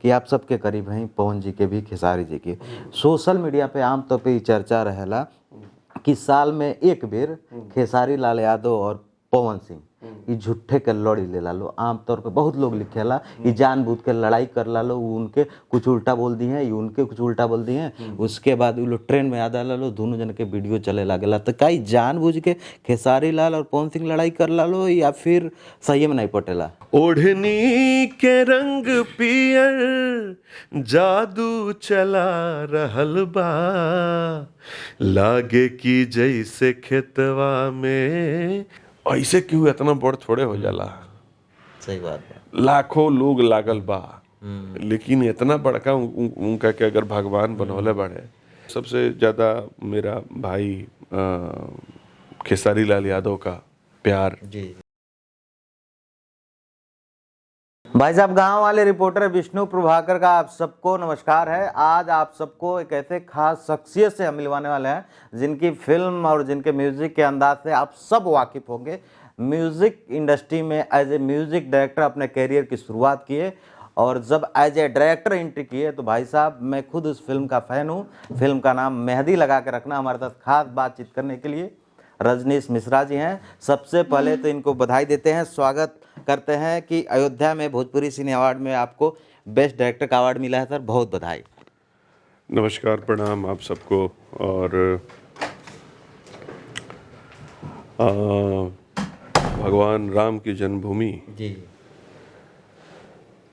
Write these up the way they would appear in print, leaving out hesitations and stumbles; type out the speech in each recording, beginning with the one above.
कि आप सबके करीब हैं पवन जी के भी, खेसारी जी के। सोशल मीडिया पे आमतौर पे चर्चा रहेला कि साल में एक बेर खेसारी लाल यादव और पवन सिंह ई झूठे के लड़ी ले ला लो। आमतौर पे बहुत लोग लिखेला कि जानबूझ के लड़ाई कर ला लो, वो उनके कुछ उल्टा बोल दी हैं, ये उनके कुछ उल्टा बोल दी हैं। उसके बाद वो लोग ट्रेंड में आ ला लो, दोनों जन के वीडियो चले लागेला। तो कई जानबूझ के खेसारी लाल और पवन सिंह लड़ाई कर ला लो या फिर सही में नहीं पटेला? ओढ़नी के रंग पियर जादू चला रहल बा, लागे कि जैसे खेतवा में। ऐसे क्यों इतना बड़ थोड़े हो जाला? सही बात है। लाखों लोग लागल बा, लेकिन इतना बड़का उनका के अगर भगवान बनौले बड़े। सबसे ज्यादा मेरा भाई खेसारी लाल यादव का प्यार। जी भाई साहब, गांव वाले रिपोर्टर विष्णु प्रभाकर का आप सबको नमस्कार है। आज आप सबको एक ऐसे खास शख्सियत से हम मिलवाने वाले हैं जिनकी फिल्म और जिनके म्यूजिक के अंदाज से आप सब वाकिफ होंगे। म्यूजिक इंडस्ट्री में एज ए म्यूजिक डायरेक्टर अपने करियर की शुरुआत किए और जब एज ए डायरेक्टर एंट्री किए तो भाई साहब मैं खुद उस फिल्म का फ़ैन हूँ। फिल्म का नाम मेहंदी लगा के रखना। हमारे साथ खास बातचीत करने के लिए रजनीश मिश्रा जी हैं। सबसे पहले तो इनको बधाई देते हैं, स्वागत करते हैं कि अयोध्या में भोजपुरी सिने अवार्ड में आपको बेस्ट डायरेक्टर का अवार्ड मिला है सर, बहुत बधाई। नमस्कार, प्रणाम आप सबको। और भगवान राम की जन्मभूमि जी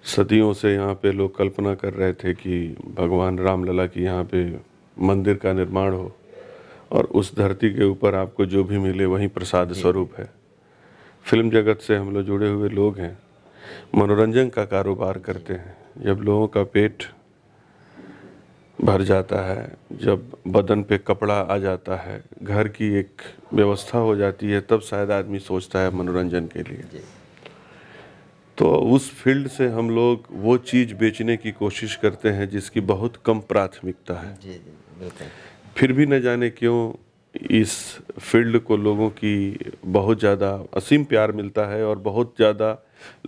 सदियों से यहाँ पे लोग कल्पना कर रहे थे कि भगवान रामलला की यहाँ पे मंदिर का निर्माण हो और उस धरती के ऊपर आपको जो भी मिले वही प्रसाद स्वरूप है। फिल्म जगत से हम लोग जुड़े हुए लोग हैं, मनोरंजन का कारोबार करते हैं। जब लोगों का पेट भर जाता है, जब बदन पे कपड़ा आ जाता है, घर की एक व्यवस्था हो जाती है, तब शायद आदमी सोचता है मनोरंजन के लिए। तो उस फील्ड से हम लोग वो चीज़ बेचने की कोशिश करते हैं जिसकी बहुत कम प्राथमिकता है। जी बिल्कुल। फिर भी न जाने क्यों इस फील्ड को लोगों की बहुत ज़्यादा असीम प्यार मिलता है और बहुत ज़्यादा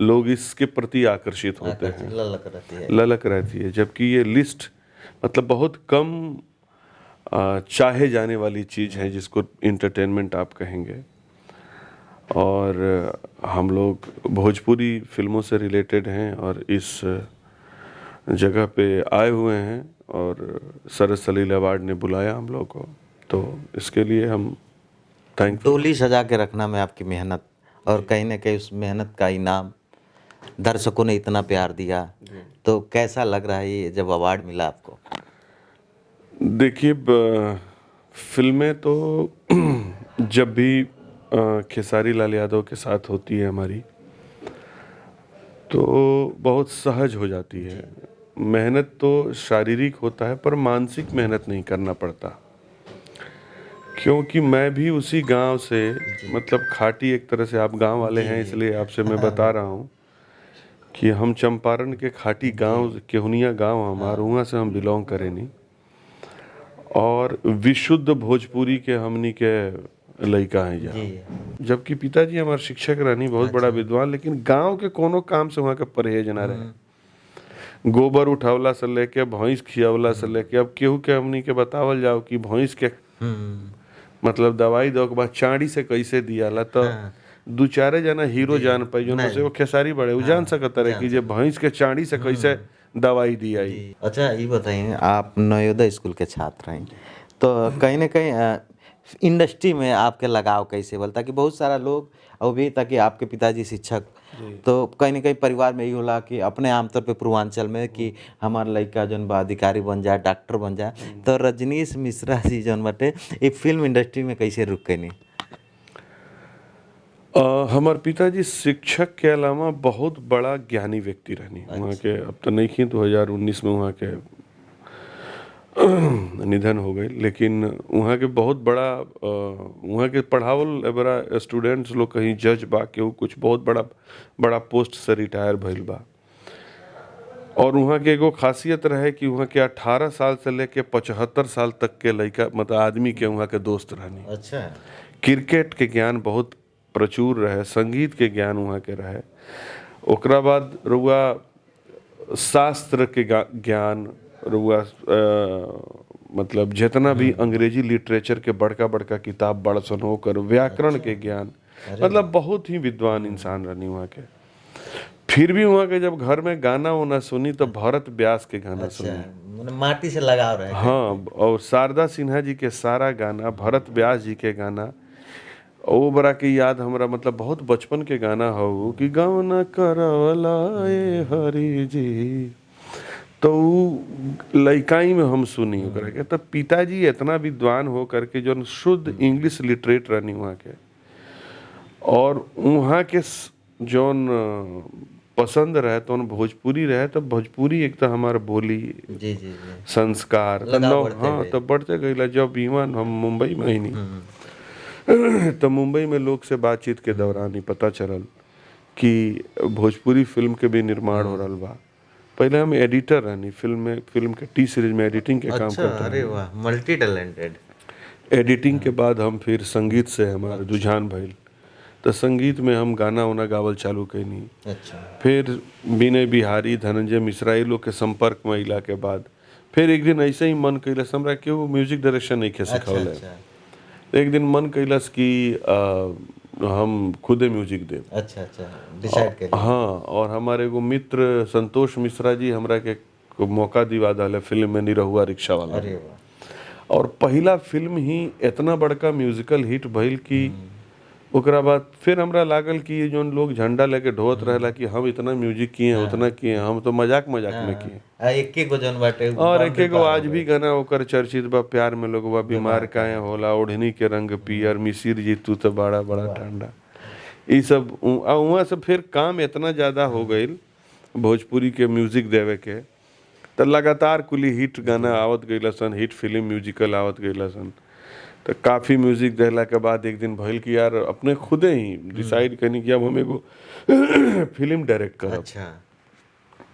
लोग इसके प्रति आकर्षित होते हैं, ललक रहती है। जबकि ये लिस्ट मतलब बहुत कम चाहे जाने वाली चीज़ है जिसको इंटरटेनमेंट आप कहेंगे। और हम लोग भोजपुरी फिल्मों से रिलेटेड हैं और इस जगह पे आए हुए हैं और सरस सलील अवार्ड ने बुलाया हम लोग को, तो इसके लिए हम थैंकफुल। डोली सजा के रखना में आपकी मेहनत और कहीं ना कहीं उस मेहनत का इनाम दर्शकों ने इतना प्यार दिया, तो कैसा लग रहा है ये जब अवार्ड मिला आपको? देखिए, फिल्में तो जब भी खेसारी लाल यादव के साथ होती है हमारी तो बहुत सहज हो जाती है। मेहनत तो शारीरिक होता है पर मानसिक मेहनत नहीं करना पड़ता, क्योंकि मैं भी उसी गांव से, मतलब खाटी एक तरह से, आप गांव वाले हैं इसलिए आपसे मैं बता रहा हूं कि हम चंपारण के खाटी गांव, केहुनिया गांव हमारा, वहाँ से हम बिलोंग करें नहीं। और विशुद्ध भोजपुरी के हमनी के लड़का हैं यहाँ। जबकि पिताजी हमारे शिक्षक रहनी, बहुत बड़ा विद्वान, लेकिन गांव के कोनो काम से वहाँ का परहेज ना रहे। गोबर उठावला से लेके भैंस खियावला से लेके, अब केहू के हमनी के बतावल जाओ कि भैंस के मतलब दवाई दो के बाद चांडी से कैसे दियाला, तो दू चारे जना हीरो जान पाई जो से वो खेसारी बड़े वो जान सकता रहे कि जे भैंस के चांडी से कैसे दवाई दिया। अच्छा ये बताइए, आप नवोदय स्कूल के छात्र हैं, तो कहीं ना कहीं इंडस्ट्री में आपके लगाव कैसे बोलता कि बहुत सारा लोग अभी तक कि आपके पिताजी शिक्षक, तो कहीं ना कहीं परिवार में यही होला कि अपने आमतौर पे पूर्वांचल में कि हमारा लड़का जौन बा अधिकारी बन जाए, डॉक्टर बन जाए, तो रजनीश मिश्रा जी जौन बाटे ये फिल्म इंडस्ट्री में कैसे रुक गए? नहीं, हमारे पिताजी शिक्षक के अलावा बहुत बड़ा ज्ञानी व्यक्ति रहनी। वहाँ के अब तो नहीं थी, 2019 में वहाँ के निधन हो गए, लेकिन वहाँ के बहुत बड़ा वहाँ के पढ़ावल बड़ा स्टूडेंट्स लोग कहीं जज बा के कुछ बहुत बड़ा बड़ा पोस्ट से रिटायर भइल बा। और वहाँ के एगो खासियत रहे कि वहाँ के 18 साल से लेके 75 साल तक के लड़का मतलब आदमी के वहाँ के दोस्त रहनी। अच्छा, क्रिकेट के ज्ञान बहुत प्रचुर रहे, संगीत के ज्ञान वहाँ के रहे। ओकरा बाद रुआ शास्त्र के ज्ञान रुआ मतलब जितना भी अंग्रेजी लिटरेचर के बड़का बड़का किताब बड़सन होकर व्याकरण के ज्ञान, मतलब बहुत ही विद्वान इंसान रहनी वहाँ के। फिर भी वहाँ के जब घर में गाना होना सुनी तो भरत व्यास के गाना सुनी। अच्छा, माटी से लगाव रहे। हाँ, और शारदा सिन्हा जी के सारा गाना, भरत व्यास जी के गाना, वो बड़ा के याद हमरा, मतलब बहुत बचपन के गाना हो कि गाना करवला ए हरि जी, तो लइकाई में हम सुनी ओकरा के। तो पिताजी इतना विद्वान हो करके जो शुद्ध इंग्लिश लिटरेट रहनी वहाँ के, और वहाँ के जौन पसंद रहे तो भोजपुरी रहे, तो भोजपुरी एक तो हमार बोली जी जी संस्कार हाँ तो बढ़ते गई। जब इवन हम मुंबई में ही नहीं तो मुंबई में लोग से बातचीत के दौरान ही पता चलल कि भोजपुरी फिल्म के भी निर्माण हो रहा बा। पहले हम एडिटर रहनी फिल्म के टी सीरीज में एडिटिंग के काम करते। अरे वाह, मल्टी टैलेंटेड। एडिटिंग के बाद हम फिर संगीत से हमारा रुझान भइल, तो संगीत में हम गाना उना गावल चालू कैनी। अच्छा। फिर विनय बिहारी, धनंजय मिश्रा ये लोग के संपर्क में अइला के बाद फिर एक दिन ऐसे ही मन कैलस हमरा कि वो म्यूजिक डायरेक्शन नहीं खे सिखावल है। एक दिन मन कैलस कि हम खुदे म्यूजिक देव। अच्छा, डिसाइड कर। हाँ, और हमारे एगो मित्र संतोष मिश्रा जी हमरा के मौका दिवा दाले फिल्म में निरहुआ रिक्शा वाला। अरे वाह। और पहला फिल्म ही इतना बड़का म्यूजिकल हिट भइल कि ओकरा बाद फिर हमरा लागल कि ये जोन लोग झंडा लेके ढोत रहेला कि हम इतना म्यूजिक किए उतना किए, हम तो मजाक में किए। एक गो जन बाटे, और एक एगो आज भी गाना ओकर चर्चित बा, प्यार में लोगवा बीमार काहे होला, ओढ़नी के रंग पियर, मिसिर जी तू तो बड़ा बड़ा ठंडा। ये सब वहाँ से फिर काम इतना ज़्यादा हो गई भोजपुरी के म्यूजिक देवे के, तो लगातार कुली हिट गाना आवत गई सन, हिट फिल्म म्यूजिकल आवत गई सन। तो काफ़ी म्यूजिक देला के बाद एक दिन भइल कि यार अपने खुदे ही डिसाइड करनी कि अब हम एगो फिल्म डायरेक्ट करब। अच्छा।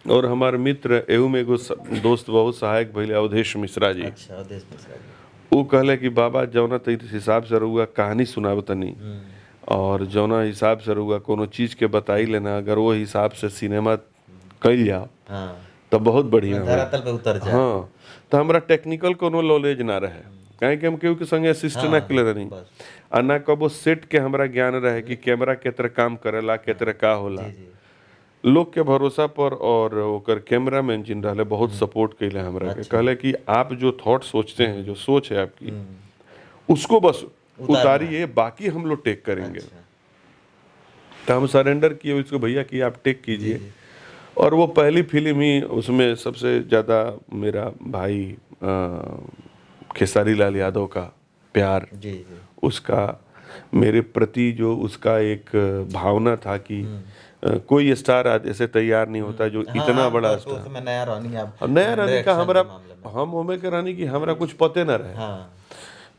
और हमार मित्र एहू में एगो दोस्त बहुत सहायक भइले, अवधेश मिश्रा जी। अच्छा, अवधेश मिश्रा जी। वो कहले कि बाबा जौना तो हिसाब से रहुआ कहानी सुनाब तनी, और जौना हिसाब से रहुआ कोनो चीज़ के बताई लेना, अगर वो हिसाब से सिनेमा कैल जाओ तो बहुत बढ़िया धरातल पे उतर जाए। हाँ, तो हमरा टेक्निकल कोनो नॉलेज ना रहे, काहे कि हम केहू के संगे असिस्ट ना कले रही, आ ना कबो सेट के हमरा ज्ञान रहे कि कैमरा के तरह काम करेला, के तरह का होला। लोग के भरोसा पर और ओकर कैमरा मैन जिन रहले बहुत सपोर्ट कैले हमरा के। कहले कि आप जो थॉट सोचते हैं, जो सोच है आपकी, उसको बस उतारिए, बाकी हम लोग टेक करेंगे। तो हम सरेंडर किए उसको, भैया कि आप टेक कीजिए। और वो पहली फिल्म ही, उसमें सबसे ज़्यादा मेरा भाई खेसारी लाल यादव का प्यार, उसका मेरे प्रति जो उसका एक भावना था कि कोई स्टार आज ऐसे तैयार नहीं होता जो इतना बड़ा स्टार। नया रहनी का हमरा, हम ओमे के रहनी कि हमरा कुछ पते ना रहे।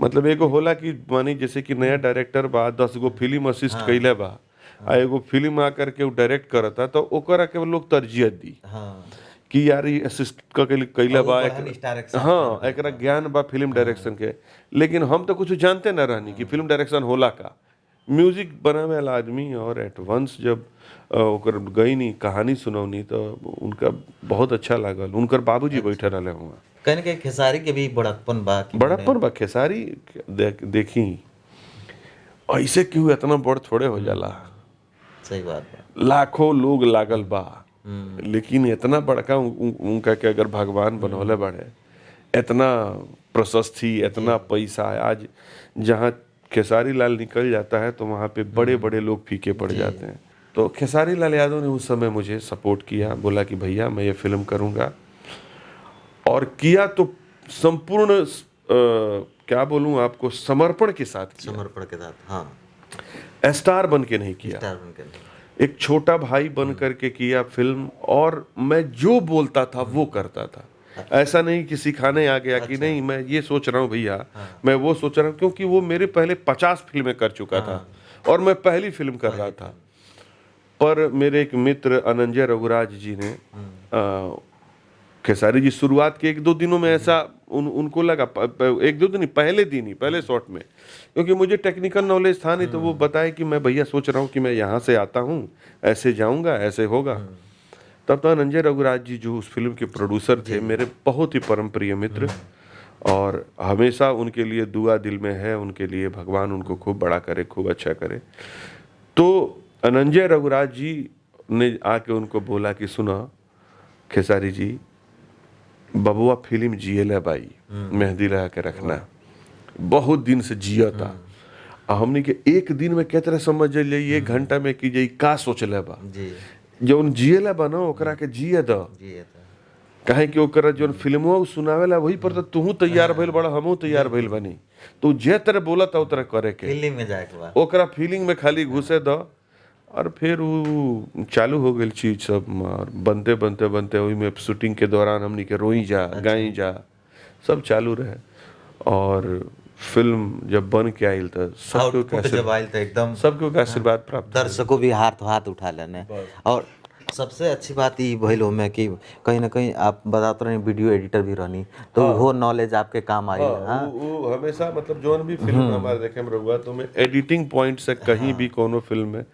मतलब एगो होला कि मानी जैसे कि नया डायरेक्टर बा, 10 गो फिल्म असिस्ट कैले बा, आ एगो फिल्म आकर के वो डायरेक्ट करता, तो ओकरा के लोग तरजीह दी कि यार ये असिस्ट कैले बा, हाँ एकरा ज्ञान बा फिल्म डायरेक्शन के। लेकिन हम तो कुछ जानते ना रहनी कि फिल्म डायरेक्शन होला का। म्यूजिक बनावे वाला आदमी और एडवांस जब ओकर गई नहीं कहानी सुनौनी तो उनका बहुत अच्छा लागल। उनकर बाबूजी बैठे रहले हुआ, कहने के खेसारी के भी बड़प्पन बा खेसारी देखी ऐसे क्यों इतना बड़ थोड़े हो जाला। सही बात बा, लाखों लोग लागल बा, लेकिन इतना बड़का उनका के अगर भगवान बनौले बड़े, इतना प्रशस्ति, इतना पैसा। आज जहाँ खेसारी लाल निकल जाता है तो वहाँ पे बड़े बड़े लोग फीके पड़ जाते हैं। तो खेसारी लाल यादव ने उस समय मुझे सपोर्ट किया, बोला कि भैया मैं ये फिल्म करूँगा, और किया तो संपूर्ण क्या बोलूँ आपको, समर्पण के साथ किया। हाँ, स्टार बन के नहीं किया, एक छोटा भाई बन करके किया फिल्म, और मैं जो बोलता था वो करता था। ऐसा नहीं कि सिखाने आ गया कि नहीं मैं ये सोच रहा हूँ भैया, मैं वो सोच रहा हूँ, क्योंकि वो मेरे पहले 50 फिल्में कर चुका था और मैं पहली फिल्म कर रहा था। पर मेरे एक मित्र अनंजय रघुराज जी ने खेसारी जी शुरुआत के 1-2 दिनों में ऐसा उनको लगा, 1-2 दिन पहले दिन ही, पहले शॉट में, क्योंकि मुझे टेक्निकल नॉलेज था नहीं, तो वो बताए कि मैं भैया सोच रहा हूँ कि मैं यहाँ से आता हूँ, ऐसे जाऊँगा, ऐसे होगा। तब तो अनंजय रघुराज जी जो उस फिल्म के प्रोड्यूसर थे, मेरे बहुत ही परम प्रिय मित्र, और हमेशा उनके लिए दुआ दिल में है, उनके लिए भगवान उनको खूब बड़ा करे, खूब अच्छा करे। तो अनंजय रघुराज जी ने आके उनको बोला कि सुना खेसारी जी, बबुआ फिल्म जियले बाई, मेहंदी लगा के रखना, बहुत दिन से जिया था। हमनी के एक दिन में के तरह समझ जाइए, 1 घंटा में की जाई का सोचले बा जी जौन जियला बा ना ओकरा के जिए द। जी ये तो काहे कि ओकरा जौन फिल्मवा सुनावेला वही पर तो तूहू तैयार भइल बड़ा, हमहू तैयार भइल बनी, तो जे तरह बोलत ओ तरह करे के, फिल्म में जाए के बाद ओकरा फीलिंग में खाली घुसे द। और फिर वो चालू हो गई चीज सब, और बनते बनते बनते वही में शूटिंग के दौरान हमनी के रोई जा गाई जा सब चालू रहे। और फिल्म जब बन के आयल तो आउटपुट जब आयल तो एकदम सबको का आशीर्वाद प्राप्त। दर्शकों भी हाथ उठा लेने। और सबसे अच्छी बात ये भइल हो में कि कहीं ना कहीं आप बताते रहे वीडियो एडिटर भी रहनी, तो वो नॉलेज आपके काम आई। हाँ वो हमेशा मतलब जोन भी फिल्म हमारे देखे में रहुआ तो मैं एडिटिंग पॉइंट से कहीं भी कोनो फिल्म में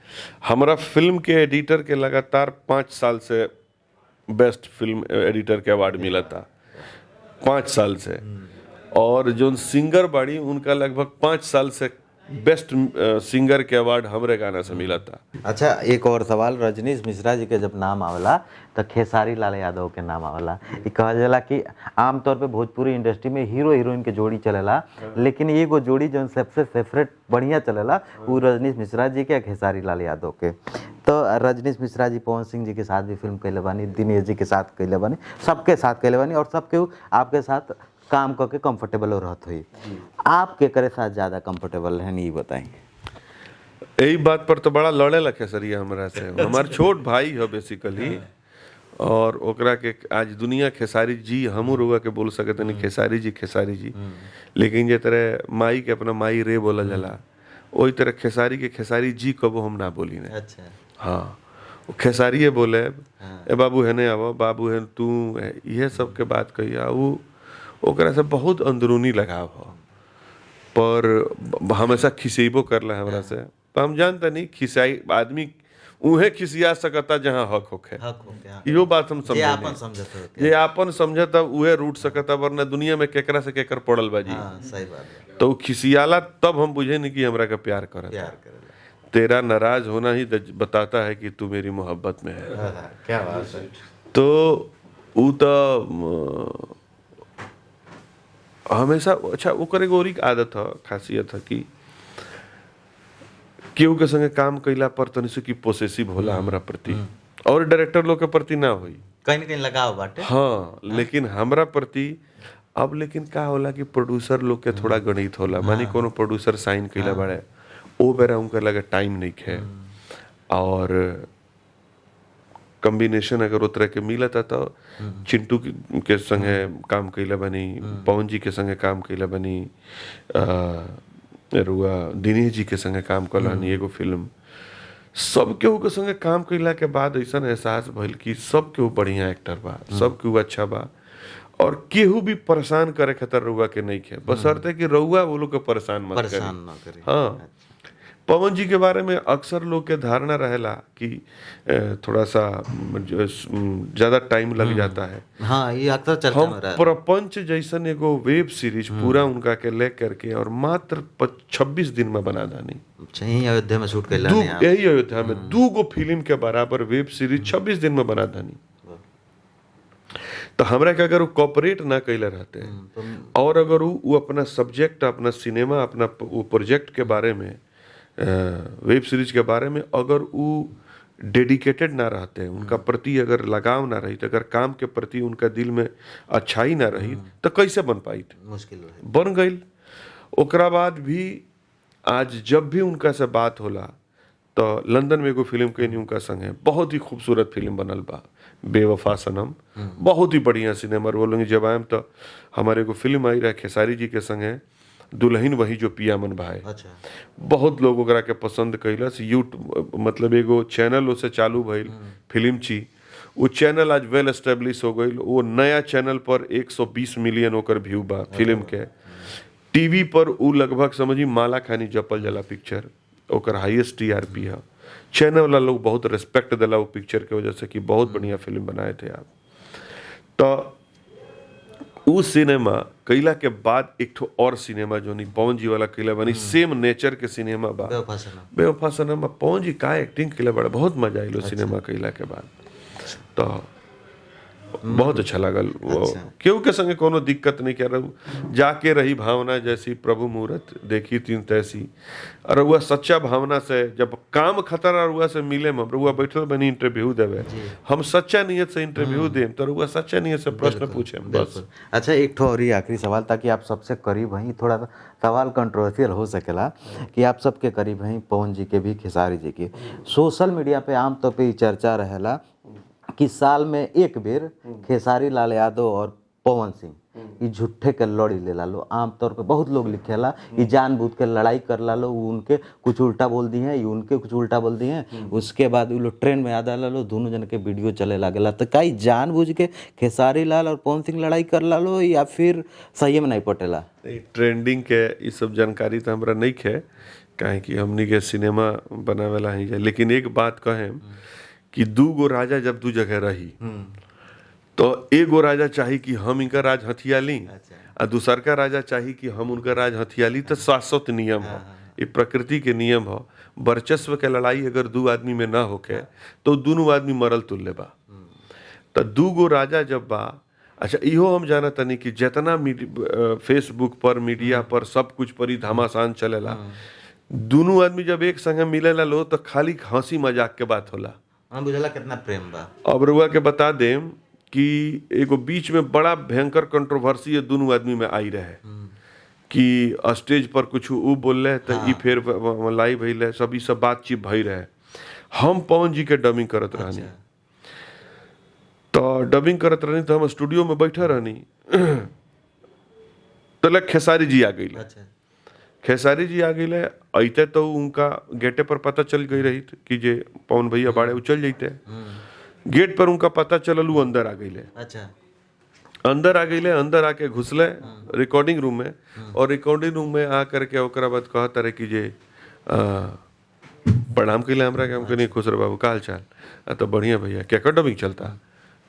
हमारा फिल्म के एडिटर के लगातार 5 साल से बेस्ट फिल्म एडिटर के अवार्ड मिला था, 5 साल से। और जो सिंगर बाड़ी उनका लगभग 5 साल से बेस्ट सिंगर के अवार्ड हमरे गाना से मिला था। अच्छा, एक और सवाल, रजनीश मिश्रा जी के जब नाम आवेला तो खेसारी लाल यादव के नाम आवेला। ये कहल जाला कि आमतौर पे भोजपुरी इंडस्ट्री में हीरो हीरोइन के जोड़ी चलेला, लेकिन एगो जोड़ी जो सबसे फेवरेट बढ़िया चलेला वो रजनीश मिश्रा जी के खेसारी लाल यादव के। तो रजनीश मिश्रा जी पवन सिंह जी के साथ भी फिल्म कैले बानी, दिनेश जी के साथ कैले बानी, सबके साथ कैले बानी, और सबके आपके साथ काम करके कंफर्टेबल हो रहत हुई। आप के करे साथ ज़्यादा कंफर्टेबल है नहीं बताएं? यही बात पर तो बड़ा लड़े ला खेसरिया हमरा से, हमार छोट भाई है बेसिकली। और ओकरा के आज दुनिया खेसारी जी हमू रुआ के बोल सकते नहीं, खेसारी जी। लेकिन जे तरह माई के अपना माई रे बोला जाला, वही तरह खेसारी के खेसारी जी कबो हम ना बोली ने। अच्छा हाँ, वो खेसारिये बोले, ए बाबू है ने आवो, बाबू है तू, ये सब के बात कहिया। वो ओकरा से बहुत अंदरूनी लगाव हो, पर हमेशा खिसेबो करला हमरा से। तो हम जानता नहीं खिसाई आदमी उहे खिसिया सकता जहाँ हक होखे, इहो बात हम समझे। ये आपन समझता उहे रूट सकता, वरना दुनिया में केकरा से केकर पड़ल बाजी। सही बात है। तो खिसियाला तब हम बुझे नहीं कि हमरा का प्यार करता। तेरा नाराज होना ही बताता है कि तू मेरी मोहब्बत में है। क्या बात है। तो ऊ तो हमेशा अच्छा ओकर एगो और आदत है, खासियत है कि केहू के संगे काम कैला पर तनी से की पोसेसिव होला हमरा प्रति, और डायरेक्टर लोग के प्रति ना होई, कहीं ना कहीं लगाव बाटे। हाँ, लेकिन हमरा प्रति अब लेकिन का होला कि प्रोड्यूसर लोग के थोड़ा गणित होला। मानी कोनो प्रोड्यूसर साइन कैला बाड़े, ओ बेरा उनका लगे टाइम नहीं है, और कॉम्बिनेशन अगर उतरे के मिला था तो चिंटू के संगे काम कैला बनी, पवन जी के संगे काम कैला बनी, रुआ दिनेश जी के संगे काम कलानी एगो फिल्म। सब केहू के संगे काम कैला के बाद ऐसा एहसास भइल कि सब केहू बढ़िया एक्टर बा, सब केहू अच्छा बा, और केहू भी परेशान करे खतर रुआ के नहीं है, बशर्ते कि रुआ वो लोग के परेशान मत करे। हाँ, पवन जी के बारे में अक्सर लोग के धारणा रहेला कि थोड़ा सा ज्यादा टाइम लग जाता है। हाँ, ये अक्सर चर्चा में रहा है। प्रपंच जैसन एगो वेब सीरीज पूरा उनका के ले करके और मात्र 26 दिन में बना दानी। यही अयोध्या में शूट कैला नहीं, यही अयोध्या में 2 गो फिल्म के बराबर वेब सीरीज 26 दिन में बना दानी। तो हमरा के अगर वो कॉपरेट ना कैले रहते, और अगर वो अपना सब्जेक्ट, अपना सिनेमा, अपना वो प्रोजेक्ट के बारे में, वेब सीरीज के बारे में अगर वो डेडिकेटेड ना रहते, उनका प्रति अगर लगाव ना रही, अगर काम के प्रति उनका दिल में अच्छाई ना रही, तो कैसे बन पाई? मुश्किल बन गई। ओकरा बाद भी आज जब भी उनका से बात होला तो लंदन में एगो फिल्म के उनका संगे बहुत ही खूबसूरत फिल्म बनल बा, बेवफा सनम, बहुत ही बढ़िया सिनेमा। बोलेंगे जब आयम तो हमारे एगो फिल्म आई रहे खेसारी जी के संगे, दुल्हन वही जो पिया मन भाई। अच्छा। बहुत लोग ओकरा के पसंद कैलस। यूट्यूब मतलब एगो चैनल उसे चालू भइल फिल्म ची, वो चैनल आज वेल एस्टेब्लिश हो गई। वो नया चैनल पर 120 मिलियन ओकर व्यू बा फिल्म के। टीवी पर वो लगभग समझी माला खानी जपल जला पिक्चर, ओकर हाईएस्ट टीआरपी है। चैनल वाला लोग बहुत रिस्पेक्ट दिला वो पिक्चर के वजह से कि बहुत बढ़िया फिल्म बनाए थे आप। तो उस सिनेमा कैला के बाद एक ठो और सिनेमा जो नहीं पवन जी वाला कैला बनी सेम नेचर के सिनेमा बा बेवफा सनम। पवन जी का एक्टिंग कैला बड़ा बहुत मजा आइलो सिनेमा कैला के बाद। तो बहुत अच्छा लगल वो केहू के संगे कोनो दिक्कत नहीं कर रहा जाके रही भावना जैसी प्रभु मूरत देखी तीन तैसी। और वह सच्चा भावना से जब काम खतरा रुआ से मिले में रुआ बैठल बनी इंटरव्यू देवे हम सच्चा नियत से इंटरव्यू देम तो रुआ सच्चा नियत से प्रश्न पूछे बस। अच्छा एक ठो और ही आखिरी सवाल ताकि आप सबसे करीब हैं, थोड़ा सा सवाल कंट्रोवर्शियल हो सकेला कि आप सबके करीब हैं पवन जी के भी खेसारी जी के। सोशल मीडिया पे आमतौर पे चर्चा रहेला कि साल में एक बेर खेसारी लाल यादव और पवन सिंह झूठे के लड़ी ले ला लो। आमतौर पे बहुत लोग लिखेला कि जानबूझ के लड़ाई कर ला लो, उनके कुछ उल्टा बोल दी हैं, उनके कुछ उल्टा बोल दी हैं, उसके बाद वो लोग ट्रेंड में याद ला लो, दोनों जन के वीडियो चले लागेला। तो कई जानबूझ के खेसारी लाल और पवन सिंह लड़ाई कर ला लो या फिर सही में नहीं पटेला? ट्रेंडिंग के ये सब जानकारी तो हमरा नहीं है काहे कि हमनी के सिनेमा बनावेला ही है। लेकिन एक बात कहें कि दू गो राजा जब दू जगह रही तो एगो राजा चाही कि हम इनका राज हथिया ली और दूसर का राजा चाही कि हम उनका राज हथिया ली। तो शाश्वत नियम हो, ये प्रकृति के नियम हो। वर्चस्व के लड़ाई अगर दू आदमी में ना होके तो दोनों आदमी मरल तुल्य बा। तो दू गो राजा जब बा, अच्छा इहो हम जाना तनी कि जितना फेसबुक पर मीडिया पर सब कुछ पर ही घमासान चलेला, दोनों आदमी जब एक संगे मिलेला लो तो खाली हंसी मजाक के बात होला। बुझला कितना प्रेम बा। अब रुआ के बता देम कि एगो बीच में बड़ा भयंकर कंट्रोवर्सी दोनों आदमी में आई रहे कि स्टेज पर कुछ ऊ बोल रहे तो ई फिर लाइव भइले सब ई सब बातचीत भई रहे। हम पवन जी के डबिंग करत रहनी तो डबिंग करत रहनी तो हम स्टूडियो में बैठे रहनी तो लग खेसारी जी आ गई। खेसारी जी आ गई अते तो उनका गेटे पर पता चल गई रही कि जे पवन भैया बाड़े उचल जाते। गेट पर उनका पता चलल वो अंदर आ गई। अच्छा अंदर आ गई, अंदर आके घुसले रिकॉर्डिंग रूम में और रिकॉर्डिंग रूम में आ करके ओकरा बाद कहता रहे कि जे प्रणाम कैले हमरा के। हम कहनी खुश रह बाबू का हाल चाल। तो बढ़िया भैया क्या कर डबिंग चलता।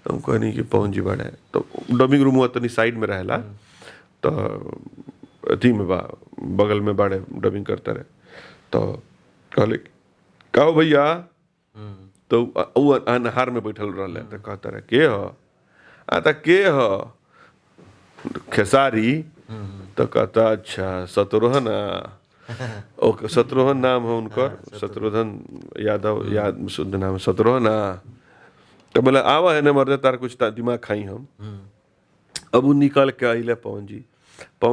तो हम कहनी कि पवन जी बाड़े। तो डबिंग रूम हुआ तनी साइड में रहेला तो अथी में बा बगल में बाड़े डबिंग करता रहे। तो कहले कहो भैया, तो वो अनहार में बैठल रहे तो कहता रहे के हो आता के हो खेसारी। तो कहता अच्छा शत्रुघ्न ओके शत्रुघ्न नाम है उनकर, शत्रुघ्न यादव शुद्ध नाम शत्रुघ्न। तो बोले आवा है न मर्दे तार कुछ दिमाग खाई हम। अब वो निकल के आइले पवन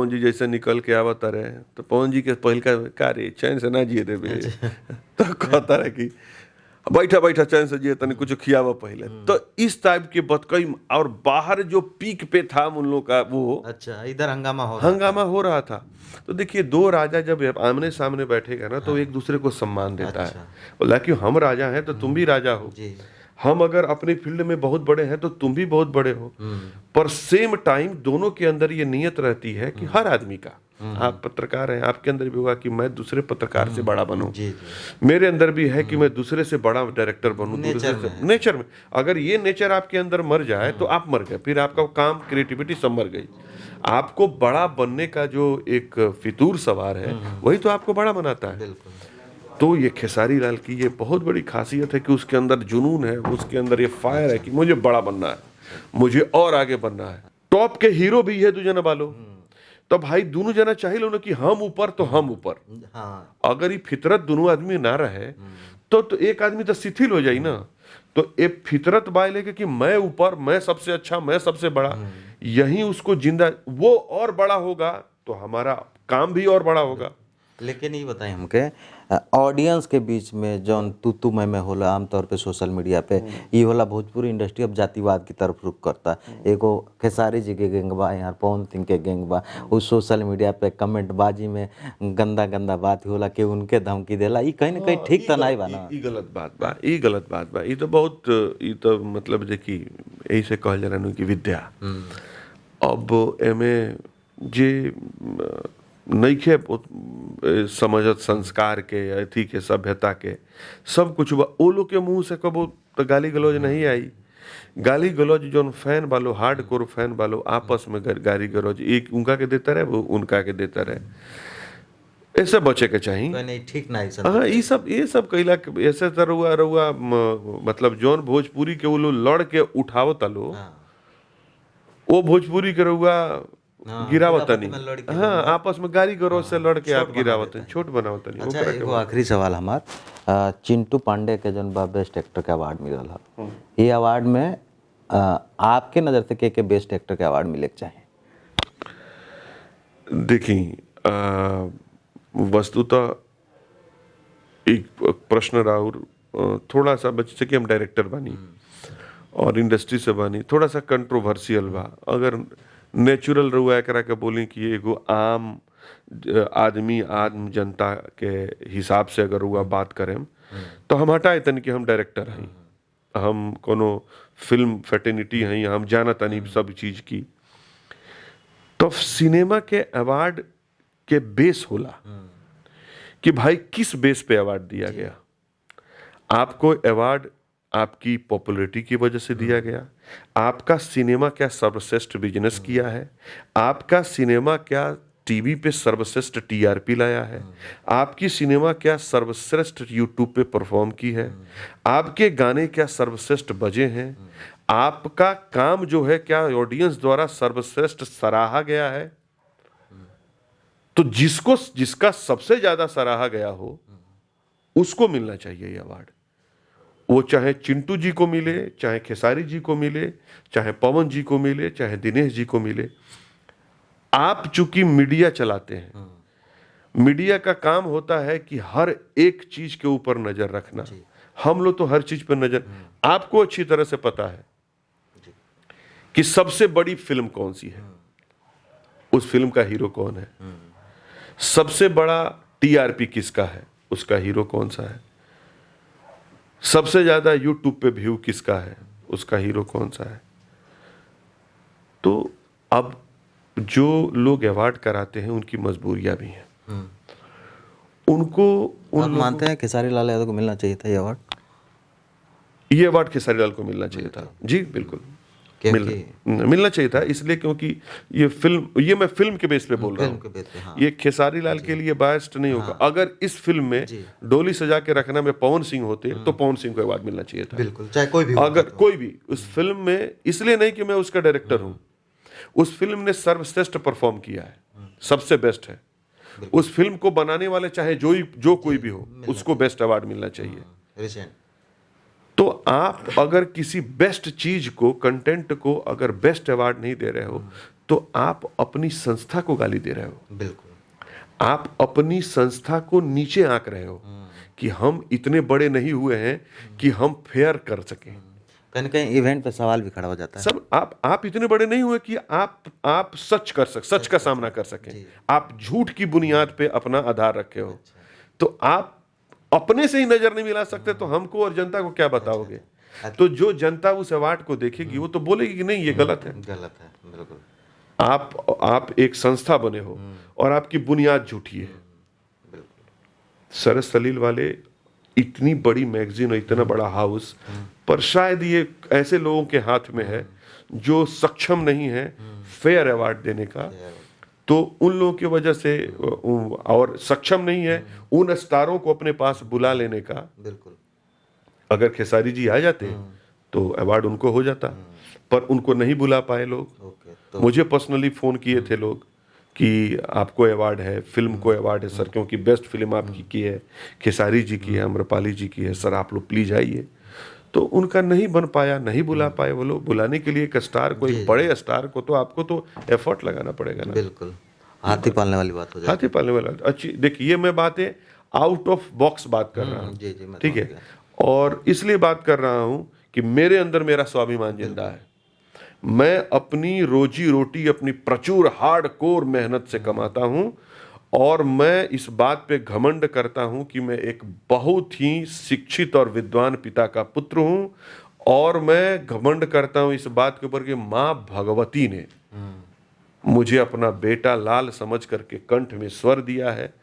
जी जैसे निकल के आवत रहे तो पवन जी के पहल का रे चैन से ना जिए देवे। तो कहता रहे कि बैठा बैठा चैन से जिए तनी कुछ खियावा पहले। तो इस टाइप के बतकई और बाहर जो पीक पे था उन लोग का वो अच्छा इधर हंगामा हो रहा था। तो देखिए दो राजा जब आमने सामने बैठेगा ना तो एक दूसरे को सम्मान देता है। बोला कि हम राजा हैं तो तुम भी राजा हो, हम अगर अपनी फील्ड में बहुत बड़े हैं तो तुम भी बहुत बड़े हो। पर सेम टाइम दोनों के अंदर ये नियत रहती है कि हर आदमी का, आप पत्रकार हैं आपके अंदर भी होगा कि मैं दूसरे पत्रकार से बड़ा बनूं, मेरे अंदर भी है कि मैं दूसरे से बड़ा डायरेक्टर बनूं। नेचर में अगर ये नेचर आपके अंदर मर जाए तो आप मर गए, फिर आपका काम क्रिएटिविटी सब मर गई। आपको बड़ा बनने का जो एक फितूर सवार है वही तो आपको बड़ा बनाता है। तो ये खेसारी लाल की ये बहुत बड़ी खासियत है कि उसके अंदर जुनून है, उसके अंदर ये फायर है कि मुझे बड़ा बनना है, मुझे और आगे बनना है। टॉप के हीरो भी है दो जना वालों। तो भाई दोनों जना चाहिए ना कि हम ऊपर तो हम ऊपर। अगर ये फितरत दोनों आदमी ना रहे तो एक आदमी तो शिथिल हो जाए ना। तो एक फितरत बाय लेके कि मैं ऊपर, मैं सबसे अच्छा, मैं सबसे बड़ा, यही उसको जिंदा वो और बड़ा होगा तो हमारा काम भी और बड़ा होगा। लेकिन ये बताएं हमके ऑडियंस के बीच में जौन तू मैं होला आमतौर पे सोशल मीडिया पे ये होला भोजपुरी इंडस्ट्री अब जातिवाद की तरफ रुख करता। एगो खेसारी जी के गैंग बा, यहाँ पवन सिंह के गैंग बा, उस सोशल मीडिया पे कमेंट बाजी में गंदा गंदा बात होला कि उनके धमकी देला। ये कहीं ना कहीं ठीक तो नहीं बा ना। ये गलत बात बा, ये गलत बात बा। ये तो बहुत ये तो मतलब देखी यही से कहल जा रहा कि विद्या अब एमे जे नइखे समझत संस्कार के, अथी के, सभ्यता के, सब कुछ वो लोग के मुंह से कबो तो गाली गलौज नहीं आई। गाली गलौज जो फैन वालो, हार्ड कोर फैन वालो आपस में गाली गलौज एक उनका के देता रहे, वो उनका के देता रहे। ऐसे बचे के चाहिए। नहीं ठीक नहीं सर। हाँ, ये सब कैला ऐसे तरह रउआ मतलब जौन भोजपुरी के वो लोग लड़ के उठावता लो, वो भोजपुरी के रउआ गिरावतनी। हाँ, आपस में गाली गलौज से लड़ के आप गिरावतनी, छोट बनावतनी। अच्छा, एगो आखिरी सवाल हमार, चिंटू पांडे के जौन बा बेस्ट एक्टर के अवार्ड मिलल है, ये अवार्ड में आपके नज़र से के बेस्ट एक्टर के अवार्ड मिले के चाहिए? देखी, वस्तुतः एक प्रश्न राहुल थोड़ा सा बच्चे कि हम डायरेक्टर बनी और इंडस्ट्री से बनी, थोड़ा सा कंट्रोवर्शियल बा। अगर नेचुरल रहुआ एकरा के बोली कि एगो आम आदमी, आम जनता के हिसाब से अगर रहुआ बात करें तो हम हटाए तन कि हम डायरेक्टर हैं, हम कोनो फिल्म फेटर्निटी हैं, हम जानत नहीं सब चीज की। तो सिनेमा के अवार्ड के बेस होला कि भाई किस बेस पे अवार्ड दिया गया। आपको अवार्ड आपकी पॉपुलैरिटी की वजह से दिया गया, आपका सिनेमा क्या सर्वश्रेष्ठ बिजनेस किया है, आपका सिनेमा क्या टीवी पे सर्वश्रेष्ठ टीआरपी लाया है, आपकी सिनेमा क्या सर्वश्रेष्ठ यूट्यूब पे परफॉर्म की है, आपके गाने क्या सर्वश्रेष्ठ बजे हैं, आपका काम जो है क्या ऑडियंस द्वारा सर्वश्रेष्ठ सराहा गया है। तो जिसका सबसे ज्यादा सराहा गया हो उसको मिलना चाहिए ये अवार्ड। वो चाहे चिंटू जी को मिले, चाहे खेसारी जी को मिले, चाहे पवन जी को मिले, चाहे दिनेश जी को मिले। आप चूंकि मीडिया चलाते हैं, मीडिया का काम होता है कि हर एक चीज के ऊपर नजर रखना। हम लोग तो हर चीज पर नजर, आपको अच्छी तरह से पता है कि सबसे बड़ी फिल्म कौन सी है, उस फिल्म का हीरो कौन है, सबसे बड़ा टीआरपी किसका है, उसका हीरो कौन सा है, सबसे ज्यादा यूट्यूब पे व्यू किसका है, उसका हीरो कौन सा है। तो अब जो लोग अवार्ड कराते हैं उनकी मजबूरियां भी हैं। उनको आप मानते हैं खेसारी लाल यादव को मिलना चाहिए था ये अवार्ड? ये अवार्ड खेसारी लाल को मिलना चाहिए था जी, बिल्कुल मिलना चाहिए था। इसलिए क्योंकि ये मैं फिल्म के बेस पे बोल रहा हूँ। हाँ। ये खेसारी लाल के लिए बायस्ड नहीं होगा। अगर इस फिल्म में डोली सजा के रखना में पवन सिंह होते तो पवन सिंह को अवार्ड मिलना चाहिए था। बिल्कुल, चाहे कोई भी, अगर कोई भी उस फिल्म में, इसलिए नहीं कि मैं उसका डायरेक्टर हूँ, उस फिल्म ने सर्वश्रेष्ठ परफॉर्म किया है, सबसे बेस्ट है। उस फिल्म को बनाने वाले चाहे जो कोई भी हो, उसको बेस्ट अवार्ड मिलना चाहिए। तो आप अगर किसी बेस्ट चीज को, कंटेंट को अगर बेस्ट अवार्ड नहीं दे रहे हो तो आप अपनी संस्था को गाली दे रहे हो। बिल्कुल, आप अपनी संस्था को नीचे आंक रहे हो कि हम इतने बड़े नहीं हुए हैं कि हम फेयर कर सकें। कहीं कहीं इवेंट पे सवाल भी खड़ा हो जाता है। सब आप इतने बड़े नहीं हुए कि आप सच का सामना कर सकें। आप झूठ की बुनियाद पे अपना आधार रखे हो। तो आप अपने से ही नजर नहीं मिला सकते तो हमको और जनता को क्या बताओगे? तो जो जनता उस अवार्ड को देखेगी वो तो बोलेगी कि नहीं, ये गलत है। बिल्कुल। आप एक संस्था बने हो और आपकी बुनियाद झूठी है। सरस सलील वाले इतनी बड़ी मैगजीन और इतना बड़ा हाउस, पर शायद ये ऐसे लोगों के हाथ में है जो सक्षम नहीं है फेयर अवार्ड देने का। तो उन लोगों की वजह से, और सक्षम नहीं है उन स्टारों को अपने पास बुला लेने का। बिल्कुल, अगर खेसारी जी आ जाते तो अवार्ड उनको हो जाता, पर उनको नहीं बुला पाए लोग। तो मुझे पर्सनली फोन किए थे लोग कि आपको अवार्ड है, फिल्म को अवार्ड है सर, क्योंकि बेस्ट फिल्म आपकी की है, खेसारी जी की है, अम्रपाली जी की है, सर आप लोग प्लीज आइए। तो उनका नहीं बन पाया, नहीं बुला पाए वो लोग। बुलाने के लिए एक स्टार को, एक बड़े स्टार को, तो आपको तो एफर्ट लगाना पड़ेगा ना। बिल्कुल, हाथी पालने वाली बात हो जाए। हाथी पालने वाला अच्छी, देखिए ये मैं बातें आउट ऑफ बॉक्स बात कर रहा हूँ, ठीक है। और इसलिए बात कर रहा हूँ कि मेरे अंदर मेरा स्वाभिमान जिंदा है। मैं अपनी रोजी रोटी अपनी प्रचुर हार्डकोर मेहनत से कमाता हूँ और मैं इस बात पे घमंड करता हूँ कि मैं एक बहुत ही शिक्षित और विद्वान पिता का पुत्र हूँ। और मैं घमंड करता हूँ इस बात के ऊपर कि माँ भगवती ने मुझे अपना बेटा लाल समझ करके कंठ में स्वर दिया है,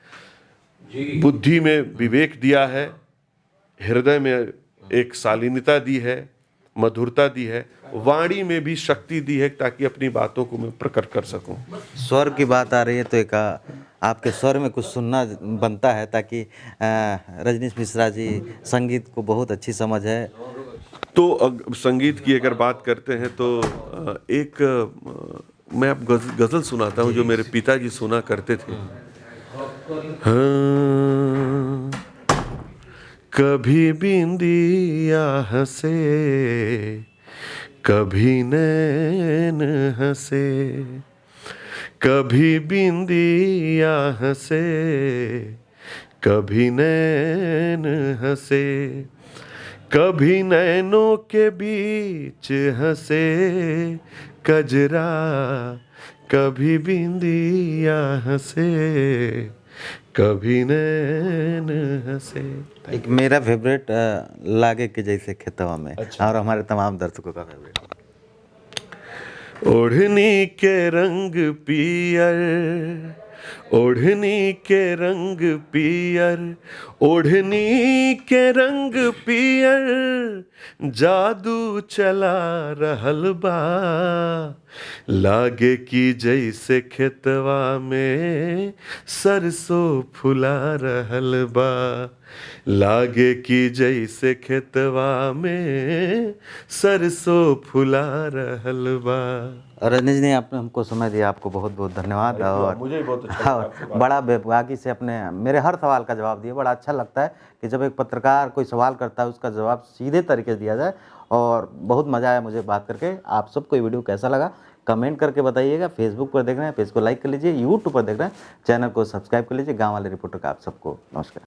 बुद्धि में विवेक दिया है, हृदय में एक शालीनता दी है, मधुरता दी है, वाणी में भी शक्ति दी है ताकि अपनी बातों को मैं प्रकट कर सकूं। स्वर की बात आ रही है तो एक आपके स्वर में कुछ सुनना बनता है, ताकि रजनीश मिश्रा जी संगीत को बहुत अच्छी समझ है। तो संगीत की अगर बात करते हैं तो मैं अब गजल सुनाता हूँ जो मेरे पिताजी सुना करते थे। हाँ, कभी बिंदिया हंसे, कभी नैन हंसे, कभी बिंदिया हंसे, कभी नैन हंसे, कभी नैनों के बीच हंसे कजरा, कभी बिंदिया हंसे, कभी नैन हंसे। एक मेरा फेवरेट लागे के जैसे खेतवा में, और हमारे तमाम दर्शकों का फेवरेट। ओढ़नी के रंग पियर, ओढ़नी के रंग पियर, ओढ़नी के रंग पियर, जादू चला रहल बा, लागे की जैसे खेतवा में सरसों फुला रहल बा, लागे की जैसे खेतवा में सरसों फुला रहल बा। और रजनीश जी, आपने हमको समय दिया, आपको बहुत बहुत धन्यवाद। और मुझे बहुत अच्छा और बड़ा बेबाकी से अपने मेरे हर सवाल का जवाब दिए। बड़ा अच्छा लगता है कि जब एक पत्रकार कोई सवाल करता है उसका जवाब सीधे तरीके से दिया जाए, और बहुत मज़ा आया मुझे बात करके। आप सबको ये वीडियो कैसा लगा कमेंट करके बताइएगा। फेसबुक पर देख रहे हैं, पेज को लाइक कर लीजिए, यूट्यूब पर देख रहे हैं, चैनल को सब्सक्राइब कर लीजिए। गाँव वाले रिपोर्टर का आप सबको नमस्कार।